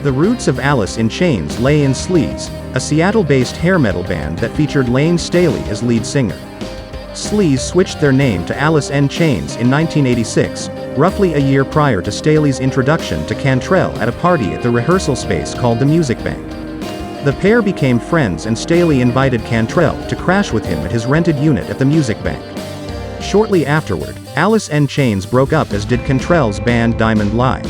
The roots of Alice in Chains lay in Sleze, a Seattle-based hair metal band that featured Layne Staley as lead singer. Sleze switched their name to Alice in Chains in 1986, roughly a year prior to Staley's introduction to Cantrell at a party at the rehearsal space called the Music Bank. The pair became friends and Staley invited Cantrell to crash with him at his rented unit at the Music Bank. Shortly afterward, Alice in Chains broke up, as did Cantrell's band Diamond Live.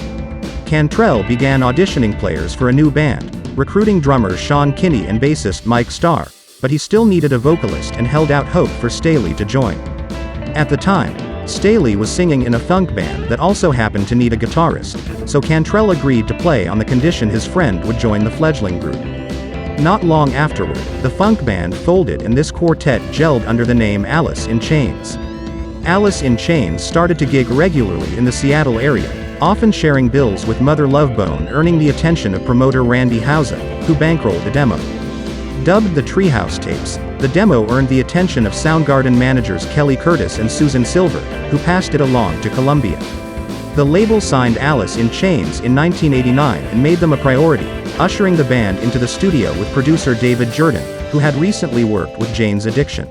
Cantrell began auditioning players for a new band, recruiting drummer Sean Kinney and bassist Mike Starr, but he still needed a vocalist and held out hope for Staley to join. At the time, Staley was singing in a funk band that also happened to need a guitarist, so Cantrell agreed to play on the condition his friend would join the fledgling group. Not long afterward, the funk band folded and this quartet gelled under the name Alice in Chains. Alice in Chains started to gig regularly in the Seattle area, often sharing bills with Mother Love Bone, earning the attention of promoter Randy Hauser, who bankrolled the demo. Dubbed the Treehouse Tapes, the demo earned the attention of Soundgarden managers Kelly Curtis and Susan Silver, who passed it along to Columbia. The label signed Alice in Chains in 1989 and made them a priority, ushering the band into the studio with producer David Jerden, who had recently worked with Jane's Addiction.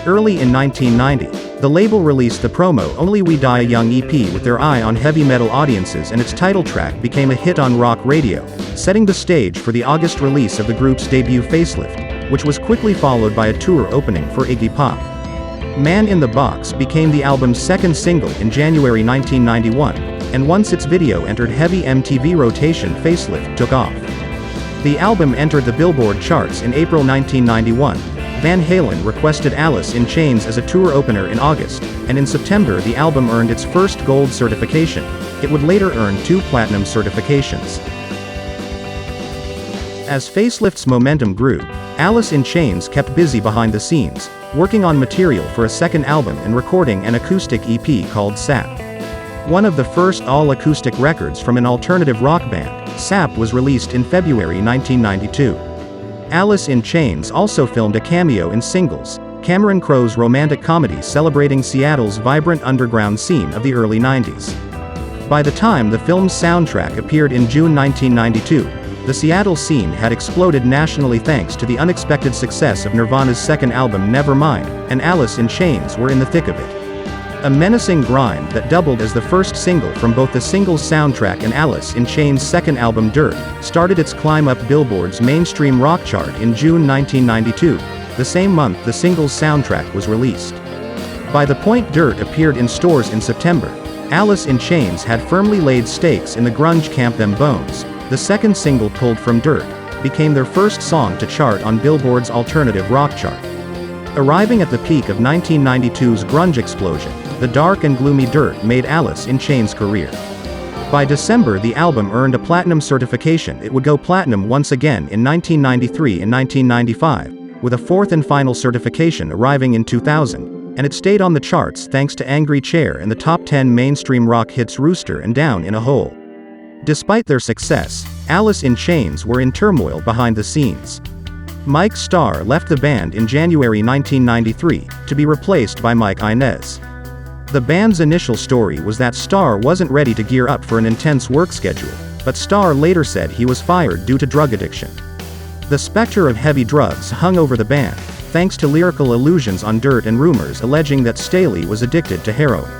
Early in 1990, the label released the promo-only We Die Young EP with their eye on heavy metal audiences, and its title track became a hit on rock radio, setting the stage for the August release of the group's debut Facelift, which was quickly followed by a tour opening for Iggy Pop. Man in the Box became the album's second single in January 1991, and once its video entered heavy MTV rotation, Facelift took off. The album entered the Billboard charts in April 1991. Van Halen requested Alice in Chains as a tour opener in August, and in September the album earned its first gold certification. It would later earn 2 platinum certifications. As Facelift's momentum grew, Alice in Chains kept busy behind the scenes, working on material for a second album and recording an acoustic EP called Sap. One of the first all-acoustic records from an alternative rock band, Sap was released in February 1992. Alice in Chains also filmed a cameo in Singles, Cameron Crowe's romantic comedy celebrating Seattle's vibrant underground scene of the early 90s. By the time the film's soundtrack appeared in June 1992, the Seattle scene had exploded nationally thanks to the unexpected success of Nirvana's second album Nevermind, and Alice in Chains were in the thick of it. A menacing grind that doubled as the first single from both the Singles soundtrack and Alice in Chains' second album Dirt, started its climb up Billboard's mainstream rock chart in June 1992, the same month the Singles soundtrack was released. By the point Dirt appeared in stores in September, Alice in Chains had firmly laid stakes in the grunge camp. Them Bones, the second single pulled from Dirt, became their first song to chart on Billboard's alternative rock chart. Arriving at the peak of 1992's grunge explosion, the dark and gloomy Dirt made Alice in Chains' career. By December the album earned a platinum certification. It would go platinum once again in 1993 and 1995, with a fourth and final certification arriving in 2000, and it stayed on the charts thanks to Angry Chair and the top 10 mainstream rock hits Rooster and Down in a Hole. Despite their success, Alice in Chains were in turmoil behind the scenes. Mike Starr left the band in January 1993, to be replaced by Mike Inez. The band's initial story was that Starr wasn't ready to gear up for an intense work schedule, but Starr later said he was fired due to drug addiction. The specter of heavy drugs hung over the band, thanks to lyrical allusions on Dirt and rumors alleging that Staley was addicted to heroin.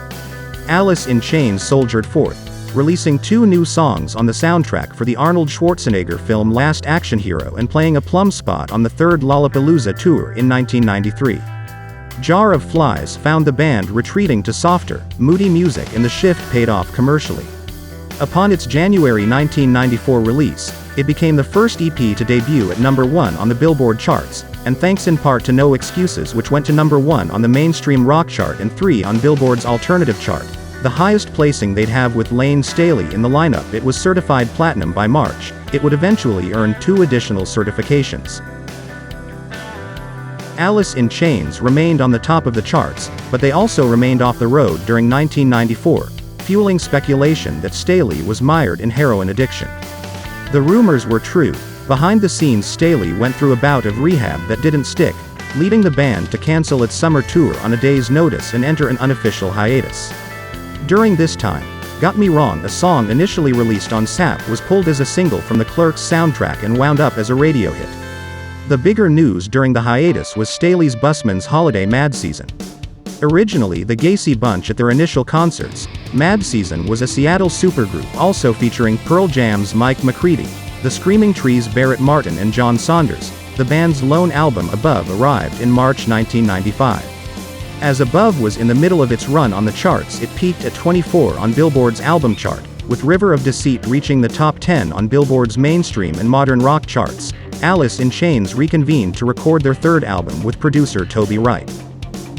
Alice in Chains soldiered forth, releasing 2 new songs on the soundtrack for the Arnold Schwarzenegger film Last Action Hero and playing a plum spot on the 3rd Lollapalooza tour in 1993. Jar of Flies found the band retreating to softer, moody music, and the shift paid off commercially. Upon its January 1994 release, it became the first EP to debut at number 1 on the Billboard charts, and thanks in part to No Excuses, which went to number 1 on the mainstream rock chart and 3 on Billboard's alternative chart, the highest placing they'd have with Layne Staley in the lineup. It was certified platinum by March. It would eventually earn 2 additional certifications. Alice in Chains remained on the top of the charts, but they also remained off the road during 1994, fueling speculation that Staley was mired in heroin addiction. The rumors were true. Behind the scenes, Staley went through a bout of rehab that didn't stick, leading the band to cancel its summer tour on a day's notice and enter an unofficial hiatus. During this time, Got Me Wrong, a song initially released on SAP, was pulled as a single from the Clerks soundtrack and wound up as a radio hit. The bigger news during the hiatus was Staley's Busman's Holiday Mad Season. Originally the Gacy Bunch at their initial concerts, Mad Season was a Seattle supergroup also featuring Pearl Jam's Mike McCready, the Screaming Trees' Barrett Martin and John Saunders. The band's lone album Above arrived in March 1995. As Above was in the middle of its run on the charts, it peaked at 24 on Billboard's album chart, with River of Deceit reaching the top 10 on Billboard's mainstream and modern rock charts. Alice in Chains reconvened to record their third album with producer Toby Wright.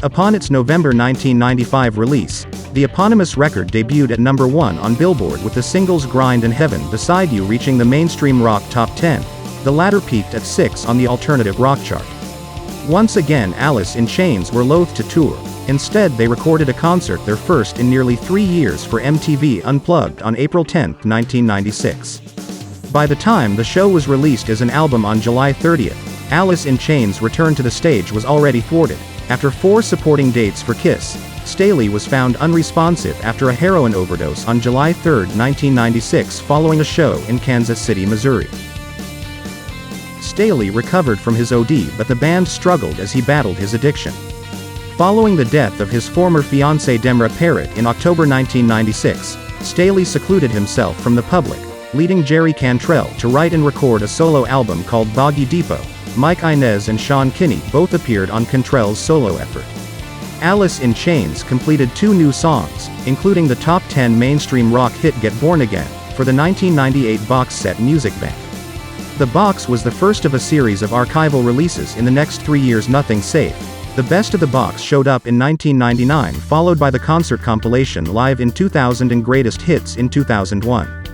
Upon its November 1995 release, the eponymous record debuted at number 1 on Billboard with the singles Grind and Heaven Beside You reaching the mainstream rock top 10. The latter peaked at 6 on the alternative rock chart. Once again, Alice in Chains were loath to tour. Instead, they recorded a concert, their first in nearly 3 years, for MTV Unplugged on April 10, 1996. By the time the show was released as an album on July 30th, Alice in Chains' return to the stage was already thwarted. After 4 supporting dates for Kiss, Staley was found unresponsive after a heroin overdose on July 3, 1996, following a show in Kansas City, Missouri. Staley recovered from his OD, but the band struggled as he battled his addiction. Following the death of his former fiancée Demra Parrott in October 1996, Staley secluded himself from the public, leading Jerry Cantrell to write and record a solo album called Boggy Depot. Mike Inez and Sean Kinney both appeared on Cantrell's solo effort. Alice in Chains completed 2 new songs, including the top 10 mainstream rock hit Get Born Again, for the 1998 box set Music Bank. The box was the first of a series of archival releases in the next 3 years. Nothing Safe. The best of the box showed up in 1999, followed by the concert compilation Live in 2000 and Greatest Hits in 2001.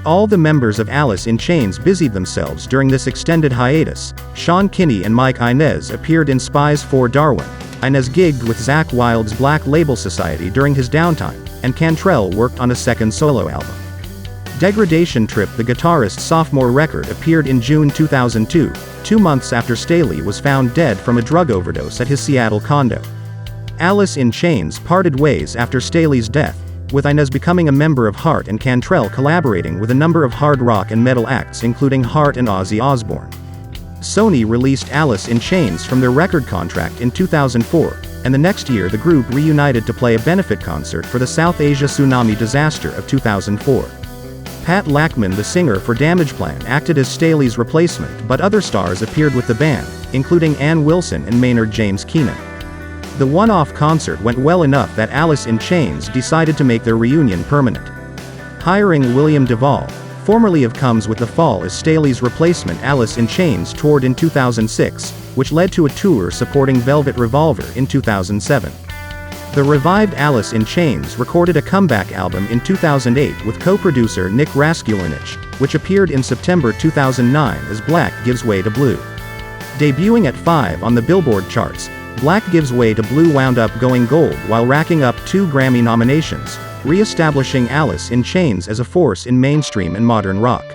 All the members of Alice in Chains busied themselves during this extended hiatus. Sean Kinney and Mike Inez appeared in Spies for Darwin. Inez gigged with Zakk Wylde's Black Label Society during his downtime, and Cantrell worked on a second solo album. Degradation Trip, the guitarist's sophomore record, appeared in June 2002, 2 months after Staley was found dead from a drug overdose at his Seattle condo. Alice in Chains parted ways after Staley's death, with Inez becoming a member of Heart and Cantrell collaborating with a number of hard rock and metal acts including Heart and Ozzy Osbourne. Sony released Alice in Chains from their record contract in 2004, and the next year the group reunited to play a benefit concert for the South Asia tsunami disaster of 2004. Pat Lackman, the singer for Damageplan, acted as Staley's replacement, but other stars appeared with the band, including Ann Wilson and Maynard James Keenan. The one-off concert went well enough that Alice in Chains decided to make their reunion permanent. Hiring William Duvall, formerly of Comes with the Fall, as Staley's replacement, Alice in Chains toured in 2006, which led to a tour supporting Velvet Revolver in 2007. The revived Alice in Chains recorded a comeback album in 2008 with co-producer Nick Raskulinecz, which appeared in September 2009 as Black Gives Way to Blue. Debuting at 5 on the Billboard charts, Black Gives Way to Blue wound up going gold while racking up 2 Grammy nominations, re-establishing Alice in Chains as a force in mainstream and modern rock.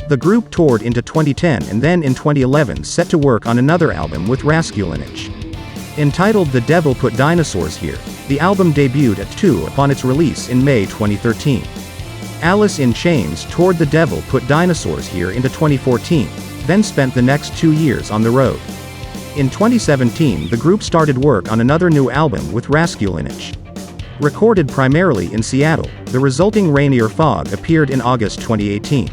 The group toured into 2010 and then in 2011 set to work on another album with Raskulinecz. Entitled The Devil Put Dinosaurs Here, the album debuted at 2 upon its release in May 2013. Alice in Chains toured The Devil Put Dinosaurs Here into 2014, then spent the next 2 years on the road. In 2017, the group started work on another new album with Raskulinecz. Recorded primarily in Seattle, the resulting Rainier Fog appeared in August 2018.